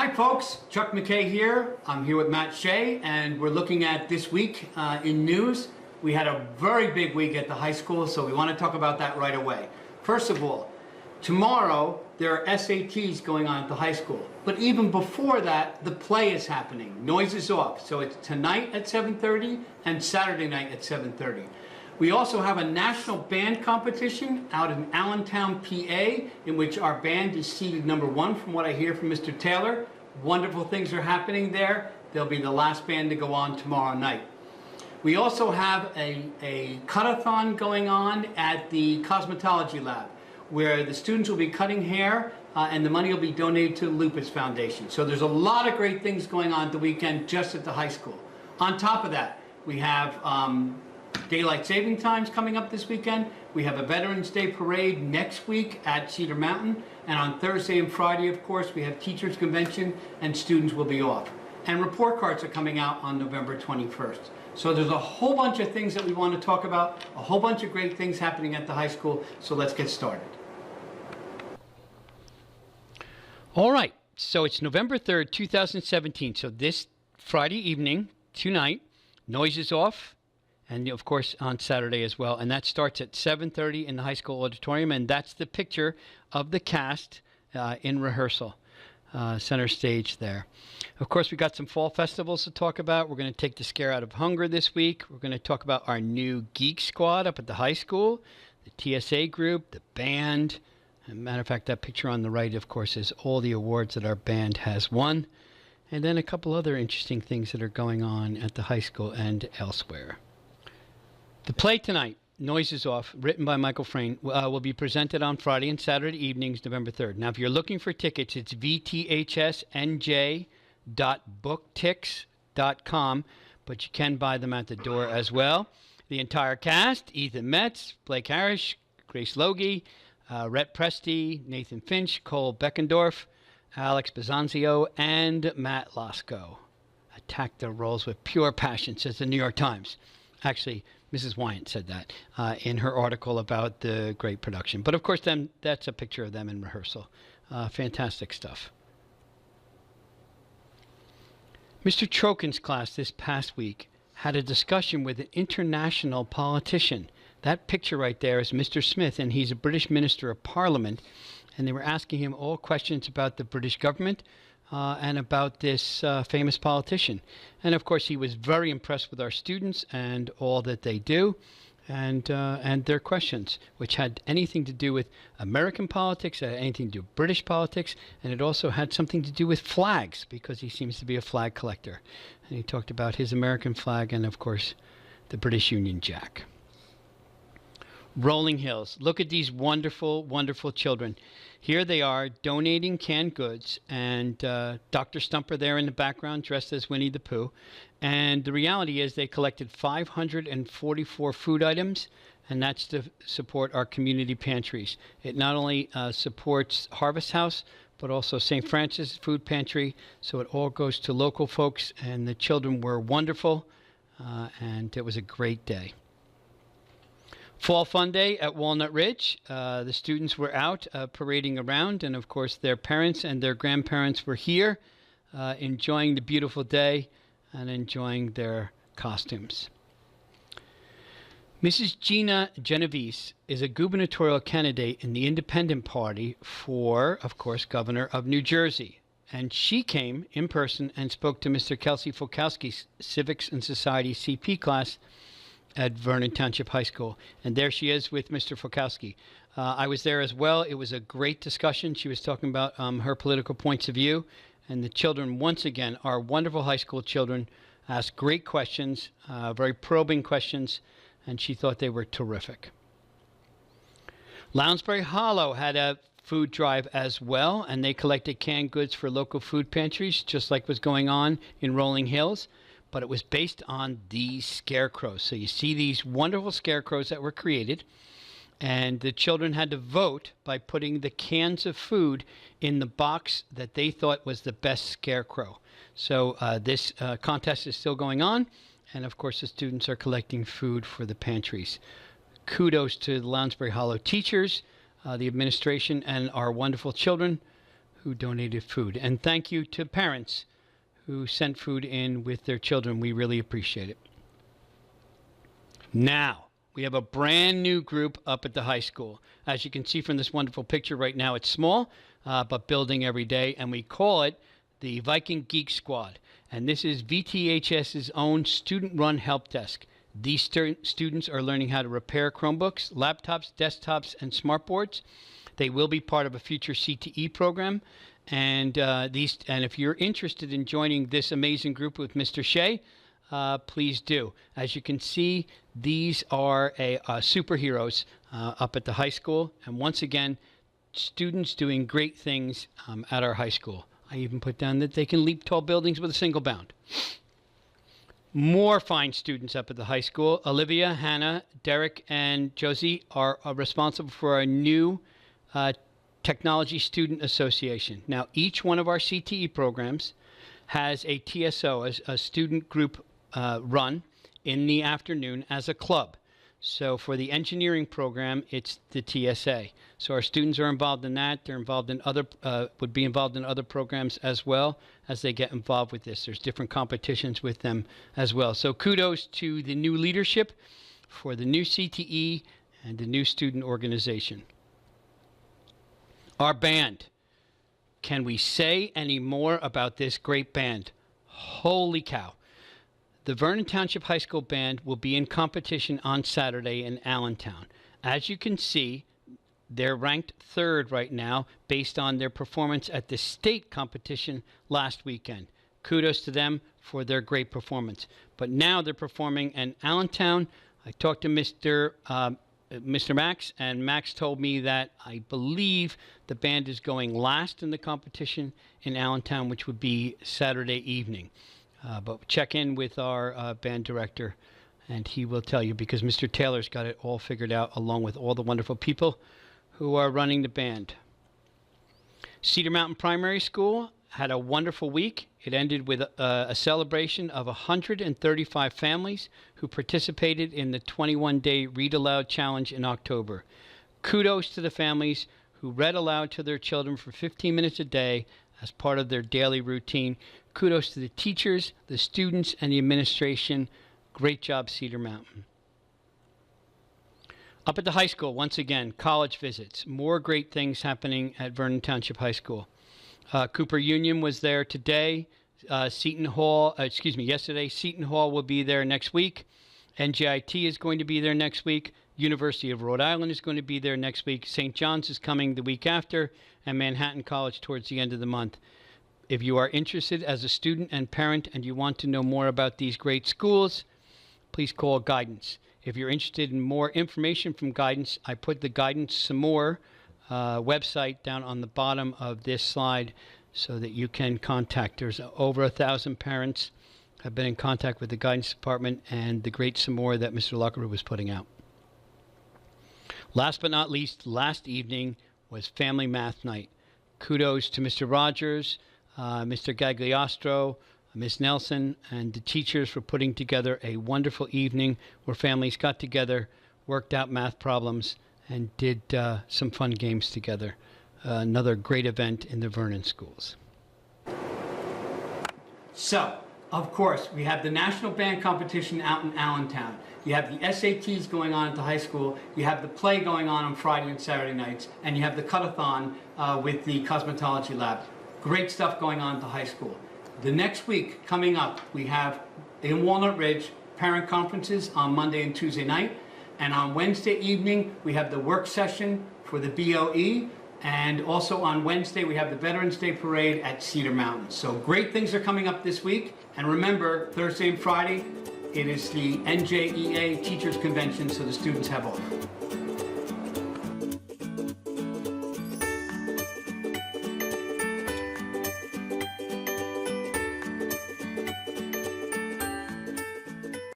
Hi folks, Chuck McKay here. I'm here with Matt Shea and we're looking at this week in news. We had a very big week at the high school, so we want to talk about that right away. First of all, tomorrow there are SATs going on at the high school. But even before that, the play is happening. Noise is off. So it's tonight at 7:30 and Saturday night at 7:30. We also have a national band competition out in Allentown, PA, in which our band is seated #1 from what I hear from Mr. Taylor. Wonderful things are happening there. They'll be the last band to go on tomorrow night. We also have a cut-a-thon going on at the cosmetology lab, where the students will be cutting hair and the money will be donated to the Lupus Foundation. So there's a lot of great things going on the weekend just at the high school. On top of that, we have Daylight Saving Times coming up this weekend. We have a Veterans Day Parade next week at Cedar Mountain. And on Thursday and Friday, of course, we have Teachers Convention and students will be off. And report cards are coming out on November 21st. So there's a whole bunch of things that we want to talk about, a whole bunch of great things happening at the high school. So let's get started. All right. So it's November 3rd, 2017. So this Friday evening, tonight, noise is off. And, of course, on Saturday as well. And that starts at 7:30 in the high school auditorium. And that's the picture of the cast in rehearsal, center stage there. Of course, we got some fall festivals to talk about. We're going to take the scare out of hunger this week. We're going to talk about our new Geek Squad up at the high school, the TSA group, the band. As a matter of fact, that picture on the right, of course, is all the awards that our band has won. And then a couple other interesting things that are going on at the high school and elsewhere. The play tonight, Noise is Off, written by Michael Frayn, will be presented on Friday and Saturday evenings, November 3rd. Now, if you're looking for tickets, it's vthsnj.booktix.com, but you can buy them at the door as well. The entire cast, Ethan Metz, Blake Harris, Grace Logie, Rhett Presti, Nathan Finch, Cole Beckendorf, Alex Bizanzio, and Matt Lasco attack their roles with pure passion, says the New York Times. Actually, Mrs. Wyant said that in her article about the great production. But, of course, that's a picture of them in rehearsal. Fantastic stuff. Mr. Trokin's class this past week had a discussion with an international politician. That picture right there is Mr. Smith, and he's a British Minister of Parliament. And they were asking him all questions about the British government and about this famous politician. And, of course, he was very impressed with our students and all that they do and their questions, which had anything to do with American politics, had anything to do with British politics, and it also had something to do with flags, because he seems to be a flag collector. And he talked about his American flag and, of course, the British Union Jack. Rolling Hills. Look at these wonderful, wonderful children. Here they are donating canned goods, and Dr. Stumper there in the background dressed as Winnie the Pooh. And the reality is they collected 544 food items, and that's to support our community pantries. It not only supports Harvest House, but also St. Francis Food Pantry, so it all goes to local folks, and the children were wonderful, and it was a great day. Fall Fun Day at Walnut Ridge. The students were out parading around, and of course their parents and their grandparents were here enjoying the beautiful day and enjoying their costumes. Mrs. Gina Genovese is a gubernatorial candidate in the Independent Party for, of course, Governor of New Jersey. And she came in person and spoke to Mr. Kelsey Fulkowski's Civics and Society CP class at Vernon Township High School. And there she is with Mr. Fulkowski. I was there as well. It was a great discussion. She was talking about her political points of view. And the children, once again, our wonderful high school children, asked great questions, very probing questions, and she thought they were terrific. Lounsbury Hollow had a food drive as well, and they collected canned goods for local food pantries, just like was going on in Rolling Hills. But it was based on these scarecrows. So you see these wonderful scarecrows that were created, and the children had to vote by putting the cans of food in the box that they thought was the best scarecrow. So this contest is still going on, and of course the students are collecting food for the pantries. Kudos to the Lounsbury Hollow teachers, the administration, and our wonderful children who donated food. And thank you to parents who sent food in with their children. We really appreciate it. Now, we have a brand new group up at the high school. As you can see from this wonderful picture right now, it's small, but building every day. And we call it the Viking Geek Squad. And this is VTHS's own student-run help desk. These students are learning how to repair Chromebooks, laptops, desktops, and smartboards. They will be part of a future CTE program. And if you're interested in joining this amazing group with Mr. Shea, please do. As you can see, these are superheroes up at the high school. And once again, students doing great things at our high school. I even put down that they can leap tall buildings with a single bound. More fine students up at the high school. Olivia, Hannah, Derek, and Josie are responsible for our new Technology Student Association. Now, each one of our CTE programs has a TSO, a student group run in the afternoon as a club. So for the engineering program, it's the TSA. So our students are involved in that. They're involved in would be involved in other programs as well as they get involved with this. There's different competitions with them as well. So kudos to the new leadership for the new CTE and the new student organization. Our band. Can we say any more about this great band? Holy cow. The Vernon Township High School Band will be in competition on Saturday in Allentown. As you can see, they're ranked third right now based on their performance at the state competition last weekend. Kudos to them for their great performance. But now they're performing in Allentown. I talked to Mr. Max, and Max told me that I believe the band is going last in the competition in Allentown, which would be Saturday evening. But check in with our band director, and he will tell you, because Mr. Taylor's got it all figured out, along with all the wonderful people who are running the band. Cedar Mountain Primary School had a wonderful week. It ended with a celebration of 135 families who participated in the 21-day Read Aloud Challenge in October. Kudos to the families who read aloud to their children for 15 minutes a day as part of their daily routine. Kudos to the teachers, the students, and the administration. Great job, Cedar Mountain. Up at the high school, once again, college visits. More great things happening at Vernon Township High School. Cooper Union was there today. Yesterday. Seton Hall will be there next week. NJIT is going to be there next week. University of Rhode Island is going to be there next week. St. John's is coming the week after, and Manhattan College towards the end of the month. If you are interested as a student and parent and you want to know more about these great schools, please call Guidance. If you're interested in more information from Guidance, I put the Guidance Some More website down on the bottom of this slide so that you can contact. There's over 1,000 parents have been in contact with the Guidance Department and the great Some More that Mr. Luckeroo was putting out. Last but not least, last evening was Family Math Night. Kudos to Mr. Rogers, Mr. Gagliostro, Ms. Nelson, and the teachers for putting together a wonderful evening where families got together, worked out math problems, and did some fun games together. Another great event in the Vernon schools. So, of course, we have the National Band Competition out in Allentown. You have the SATs going on at the high school. You have the play going on Friday and Saturday nights. And you have the cut-a-thon with the cosmetology lab. Great stuff going on at the high school. The next week coming up, we have in Walnut Ridge parent conferences on Monday and Tuesday night. And on Wednesday evening, we have the work session for the BOE. And also on Wednesday, we have the Veterans Day Parade at Cedar Mountain. So great things are coming up this week. And remember, Thursday and Friday, it is the NJEA Teachers Convention, so the students have off.